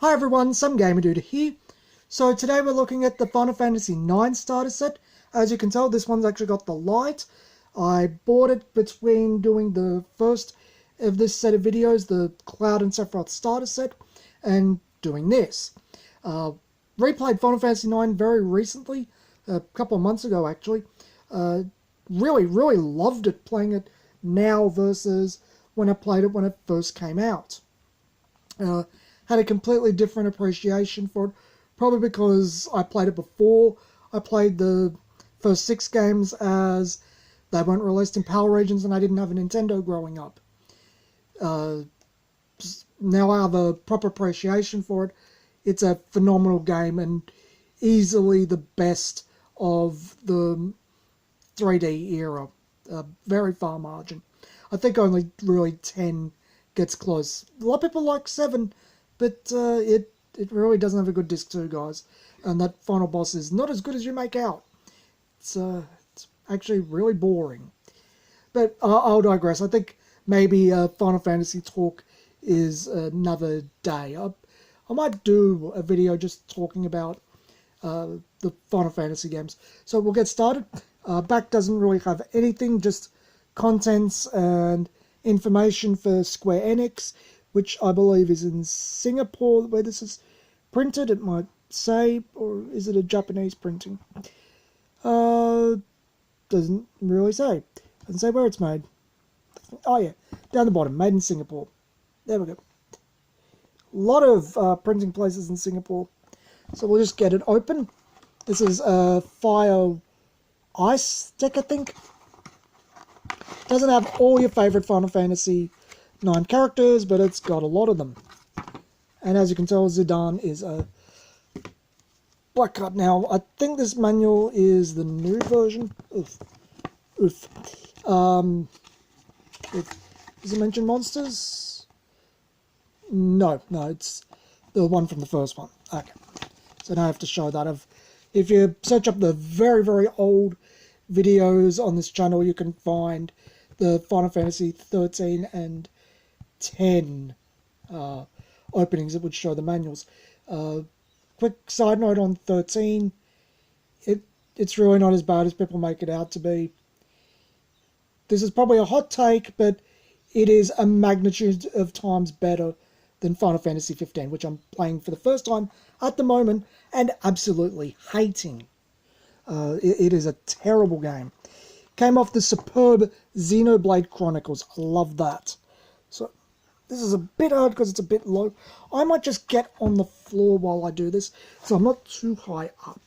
Hi everyone, Some Gamer Dude here. So today we're looking at the Final Fantasy IX starter set. As you can tell, this one's actually got the light. I bought it between doing the first of this set of videos, the Cloud and Sephiroth starter set, and doing this. Replayed Final Fantasy IX very recently, a couple of months ago actually. Really loved it playing it now versus when I played it when it first came out. Had a completely different appreciation for it, probably because I played it before. I played the first 6 games as they weren't released in PAL regions and I didn't have a Nintendo growing up. Now I have a proper appreciation for it. It's a phenomenal game and easily the best of the 3D era. Very far margin. I think only really 10 gets close. A lot of people like 7, but it really doesn't have a good disc 2, guys. And that final boss is not as good as you make out. It's actually really boring. But I'll digress. I think maybe Final Fantasy talk is another day. I might do a video just talking about the Final Fantasy games. So we'll get started. Back doesn't really have anything, just contents and information for Square Enix, which I believe is in Singapore where this is printed. It might say, or is it a Japanese printing? Doesn't really say. Doesn't say where it's made. Oh yeah, down the bottom, made in Singapore. There we go. A lot of printing places in Singapore. So we'll just get it open. This is a Fire Ice deck, I think. Doesn't have all your favourite Final Fantasy 9 characters, but it's got a lot of them. And as you can tell, Zidane is a black card. Now, I think this manual is the new version. Oof. Does it mention monsters? No, it's the one from the first one. Okay. So now I have to show that. If you search up the very old videos on this channel, you can find the Final Fantasy 13 and 10 openings that would show the manuals. Quick side note on 13, it's really not as bad as people make it out to be. This is probably a hot take, but it is a magnitude of times better than Final Fantasy 15, which I'm playing for the first time at the moment and absolutely hating. It is a terrible game. Came off the superb Xenoblade Chronicles. I love that. So this is a bit hard because it's a bit low. I might just get on the floor while I do this, so I'm not too high up.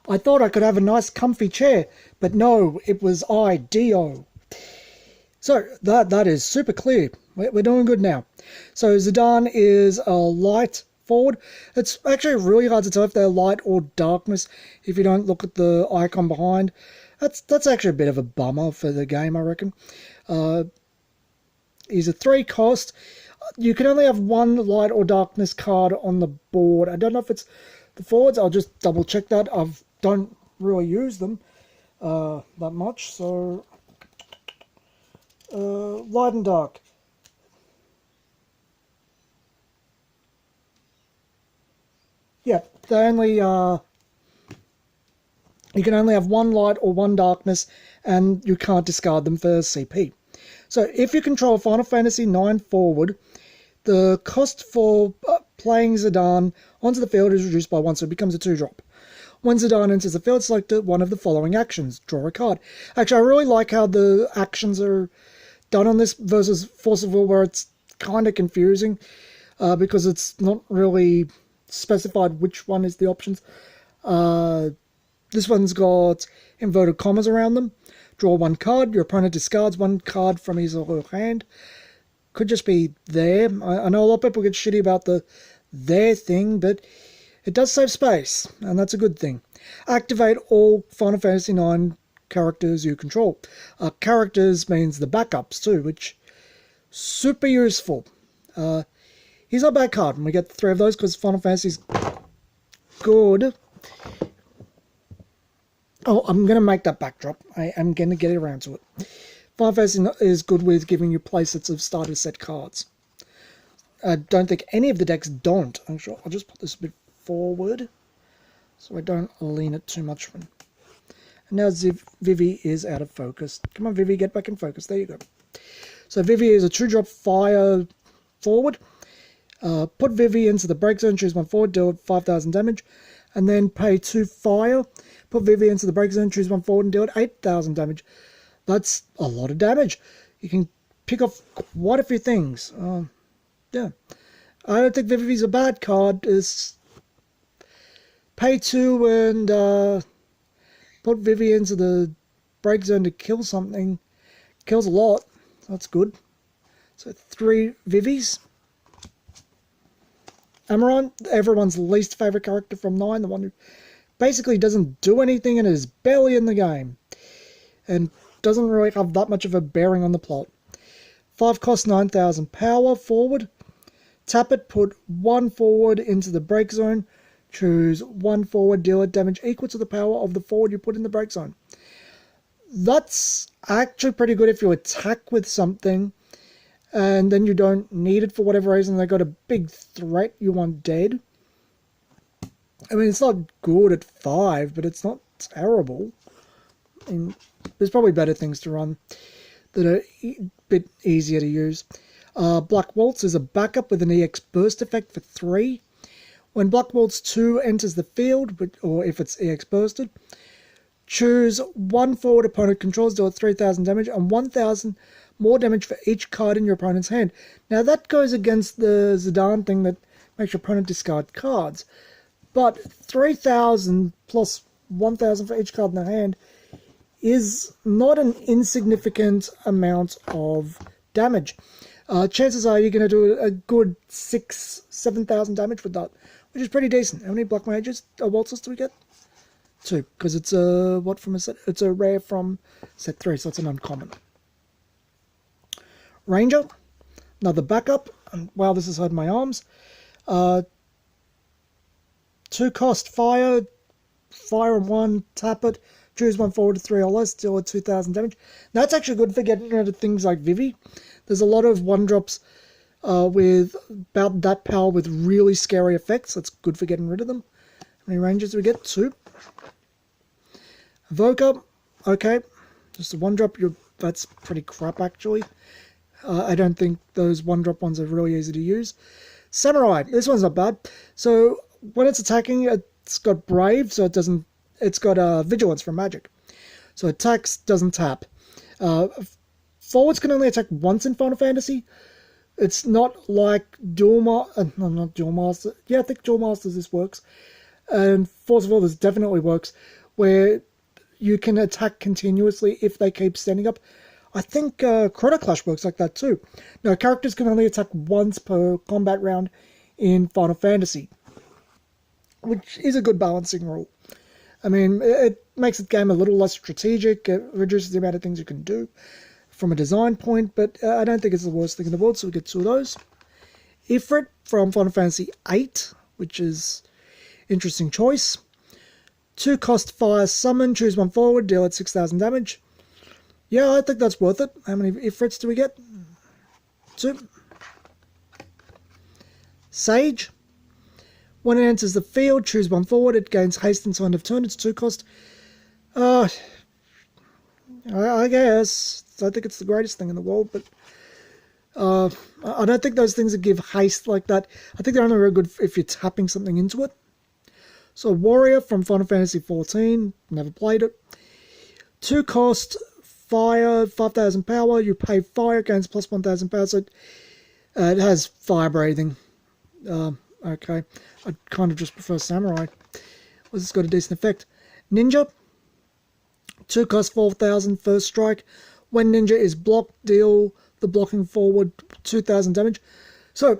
I thought I could have a nice comfy chair, but no, it was IDO. So that is super clear. We're doing good now. So Zidane is a light forward. It's actually really hard to tell if they're light or darkness if you don't look at the icon behind. That's actually a bit of a bummer for the game, I reckon. He's a 3 cost. You can only have 1 light or darkness card on the board. I don't know if it's the forwards. I'll just double check that. I don't really use them that much. So light and dark. Yeah, they only you can only have 1 light or 1 darkness, and you can't discard them for CP. So if you control Final Fantasy IX forward, the cost for playing Zidane onto the field is reduced by 1, so it becomes a 2-drop. When Zidane enters the field, select one of the following actions. Draw a card. Actually, I really like how the actions are done on this versus Force of Will, where it's kind of confusing because it's not really specified which one is the options. This one's got inverted commas around them. Draw 1 card. Your opponent discards 1 card from his or her hand. Could just be there. I know a lot of people get shitty about the there thing, but it does save space, and that's a good thing. Activate all Final Fantasy IX characters you control. Characters means the backups too, which super useful. He's not a bad card, and we get 3 of those because Final Fantasy's good. Oh, I'm going to make that backdrop. I am going to get around to it. Final Fantasy is good with giving you playsets of starter set cards. I don't think any of the decks don't. Actually, I'll just put this a bit forward so I don't lean it too much. And now Vivi is out of focus. Come on, Vivi, get back in focus. There you go. So Vivi is a 2-drop fire forward. Put Vivi into the break zone, choose 1 forward, deal 5,000 damage, and then pay 2 fire. Put Vivi into the break zone, choose 1 forward, and deal 8,000 damage. That's a lot of damage. You can pick off quite a few things. Yeah. I don't think Vivi's a bad card. It's pay 2 and put Vivi into the break zone to kill something. Kills a lot. That's good. So 3 Vivis. Amaron, everyone's least favourite character from 9, the one who basically doesn't do anything and is barely in the game. And doesn't really have that much of a bearing on the plot. 5 cost 9,000 power forward. Tap it, put 1 forward into the break zone. Choose 1 forward, deal it damage equal to the power of the forward you put in the break zone. That's actually pretty good if you attack with something and then you don't need it for whatever reason. They got a big threat you want dead. I mean, it's not good at 5, but it's not terrible. I mean, there's probably better things to run that are a bit easier to use. Black Waltz is a backup with an EX burst effect for 3. When Black Waltz 2 enters the field, or if it's EX bursted, choose 1 forward opponent controls, deal 3,000 damage, and 1,000 more damage for each card in your opponent's hand. Now that goes against the Zidane thing that makes your opponent discard cards. But 3,000 plus 1,000 for each card in their hand is not an insignificant amount of damage. Chances are you're going to do a good 6,000-7,000 damage with that, which is pretty decent. How many Black Mages, Waltzes do we get? 2, because it's a, what from a set? It's a rare from set 3, so it's an uncommon. Ranger, another backup. And wow, this has hurt my arms. 2 cost fire and 1, tap it, choose 1 forward to 3 or less, deal 2,000 damage. Now, that's actually good for getting rid of things like Vivi. There's a lot of 1-drops with about that power with really scary effects. That's good for getting rid of them. How many Rangers do we get? 2. Evoker, okay. Just a 1-drop, that's pretty crap actually. I don't think those 1-drop ones are really easy to use. Samurai, this one's not bad. So when it's attacking, it's got Brave, so it's got Vigilance from Magic. So attacks, doesn't tap. Forwards can only attack once in Final Fantasy. It's not like not Dual Master. Yeah, I think Dual Masters this works. And Force of Will, this definitely works, where you can attack continuously if they keep standing up. I think Chrono Clash works like that too. No, characters can only attack once per combat round in Final Fantasy, which is a good balancing rule. I mean, it makes the game a little less strategic. It reduces the amount of things you can do from a design point, but I don't think it's the worst thing in the world, so we get 2 of those. Ifrit from Final Fantasy VIII, which is interesting choice. 2 cost fire summon, choose 1 forward, deal at 6,000 damage. Yeah, I think that's worth it. How many Ifrits do we get? 2. Sage. When it enters the field, choose 1 forward. It gains haste until end of turn. It's 2 cost. I guess. I think it's the greatest thing in the world, but I don't think those things that give haste like that, I think they're only very good if you're tapping something into it. So Warrior from Final Fantasy XIV. Never played it. 2 cost. Fire, 5,000 power. You pay fire, gains plus 1,000 power. So it has fire breathing. Okay. I kind of just prefer Samurai. Well, it's got a decent effect. Ninja. 2 cost 4,000 first strike. When Ninja is blocked, deal the blocking forward 2,000 damage. So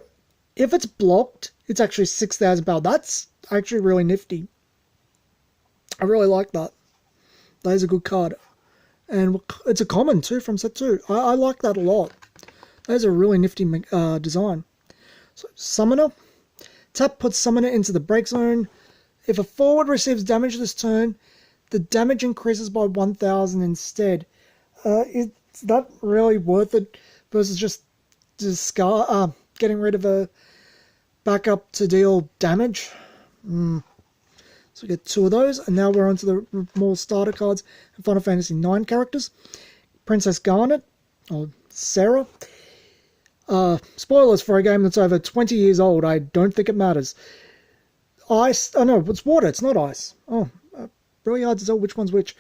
if it's blocked, it's actually 6,000 power. That's actually really nifty. I really like that. That is a good card. And it's a common too from set 2. I like that a lot. That is a really nifty design. So Summoner. Tap puts Summoner into the break zone. If a forward receives damage this turn, the damage increases by 1,000 instead. Is that really worth it versus just getting rid of a backup to deal damage. So we get 2 of those, and now we're on to the more starter cards and Final Fantasy IX characters. Princess Garnet, or Sarah. Spoilers for a game that's over 20 years old. I don't think it matters. Ice. Oh no, it's water. It's not ice. Oh, really hard to tell which one's which.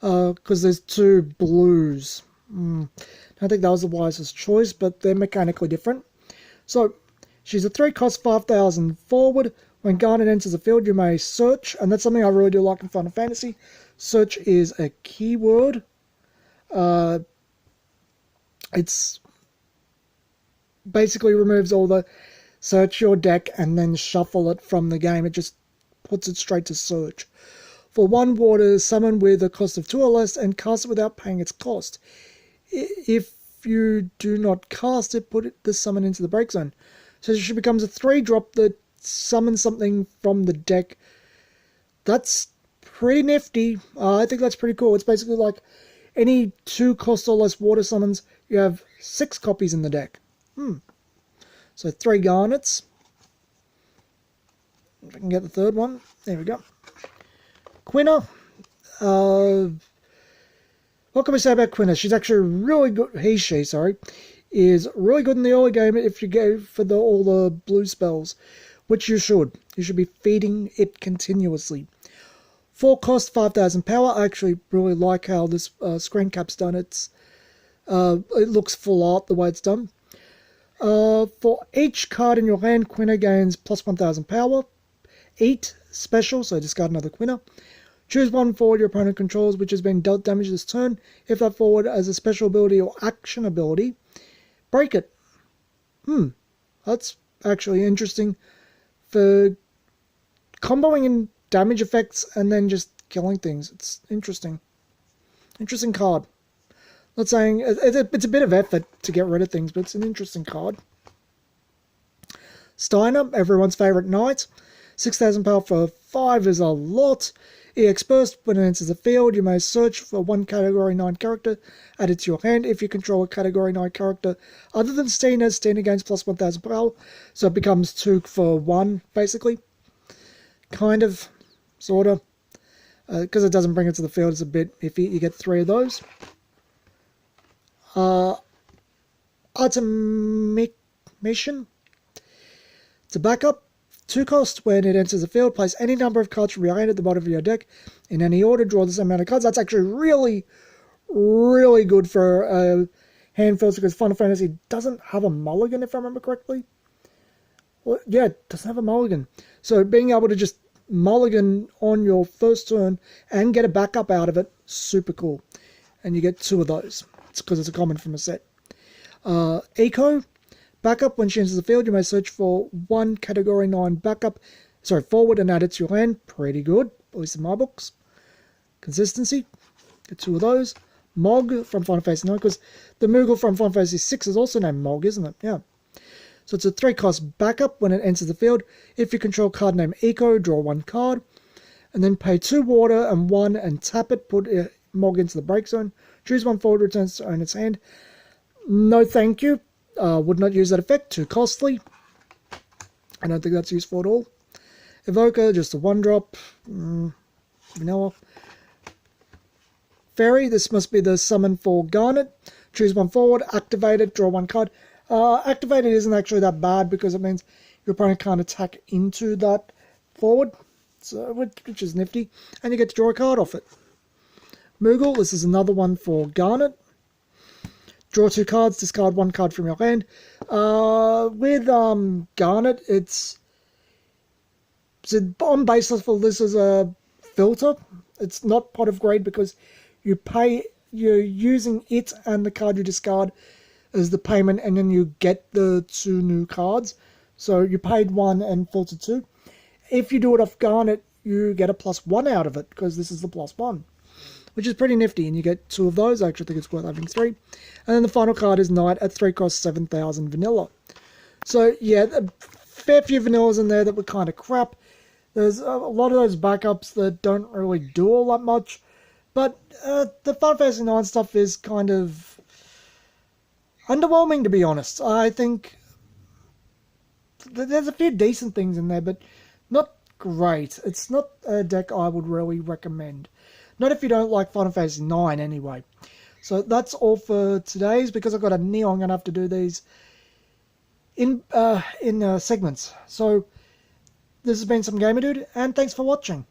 Because there's 2 blues. I don't think that was the wisest choice, but they're mechanically different. So, she's a 3-cost 5,000 forward. When Garnet enters the field, you may search, and that's something I really do like in Final Fantasy. Search is a keyword. It's basically removes all the search your deck and then shuffle it from the game. It just puts it straight to search. For 1 water, summon with a cost of 2 or less and cast it without paying its cost. If you do not cast it, put the summon into the break zone. So she becomes a 3-drop that summons something from the deck. That's pretty nifty. I think that's pretty cool. It's basically like any 2 cost or less water summons, you have 6 copies in the deck. So 3 garnets. If I can get the 3rd one. There we go. Quina. What can we say about Quina? She's actually really good. She is really good in the early game if you go for all the blue spells, which you should. You should be feeding it continuously. 4 cost, 5,000 power. I actually really like how this screen cap's done. It looks full art the way it's done. For each card in your hand, Quina gains plus 1,000 power. Eat special, so discard another Quina. Choose 1 forward your opponent controls, which has been dealt damage this turn. If that forward has a special ability or action ability, break it. That's actually interesting for comboing in damage effects and then just killing things. It's interesting. Interesting card. Not saying it's a bit of effort to get rid of things, but it's an interesting card. Steiner, everyone's favourite knight. 6,000 power for 5 is a lot. EX burst, when it enters the field, you may search for 1 category 9 character, add it to your hand. If you control a category 9 character other than Steiner gains plus 1,000 power, so it becomes 2 for 1, basically. Kind of, sort of. Because it doesn't bring it to the field, it's a bit iffy. You get 3 of those. Atomic Mission. It's a backup. 2 cost, when it enters the field, place any number of cards from your hand at the bottom of your deck. In any order, draw the same amount of cards. That's actually really, really good for hand fills, because Final Fantasy doesn't have a mulligan, if I remember correctly. Well, yeah, it doesn't have a mulligan. So being able to just mulligan on your first turn and get a backup out of it, super cool. And you get 2 of those. It's because it's a common from a set. Eco. Backup, when she enters the field, you may search for 1 category 9 forward and add it to your hand. Pretty good, at least in my books. Consistency, get 2 of those. Mog from Final Fantasy 9, because the Moogle from Final Fantasy 6 is also named Mog, isn't it? Yeah. So it's a 3-cost backup when it enters the field. If you control card name Eco, draw 1 card. And then pay 2 water and 1 and tap it, put Mog into the break zone. Choose 1 forward, returns to own its hand. No thank you. Would not use that effect, too costly. I don't think that's useful at all. Evoker, just a 1-drop. Vanilla. Fairy, this must be the summon for Garnet. Choose 1 forward, activate it, draw 1 card. Activated isn't actually that bad because it means your opponent can't attack into that forward, so which is nifty. And you get to draw a card off it. Moogle, this is another one for Garnet. Draw 2 cards, discard 1 card from your hand. With Garnet, it's on basis for this as a filter. It's not pot of grade because you're using it and the card you discard as the payment, and then you get the 2 new cards. So you paid 1 and filtered 2. If you do it off Garnet, you get a +1 out of it because this is the +1. Which is pretty nifty, and you get 2 of those. I actually think it's worth having 3. And then the final card is Knight at 3 cost 7,000 vanilla. So yeah, a fair few vanillas in there that were kind of crap. There's a lot of those backups that don't really do all that much. But the Final Fantasy IX stuff is kind of underwhelming, to be honest. I think there's a few decent things in there, but not great. It's not a deck I would really recommend. Not if you don't like Final Fantasy 9 anyway. So that's all for today's, because I've got a Neo, I'm going to have to do these in segments. So this has been some Gamer Dude, and thanks for watching.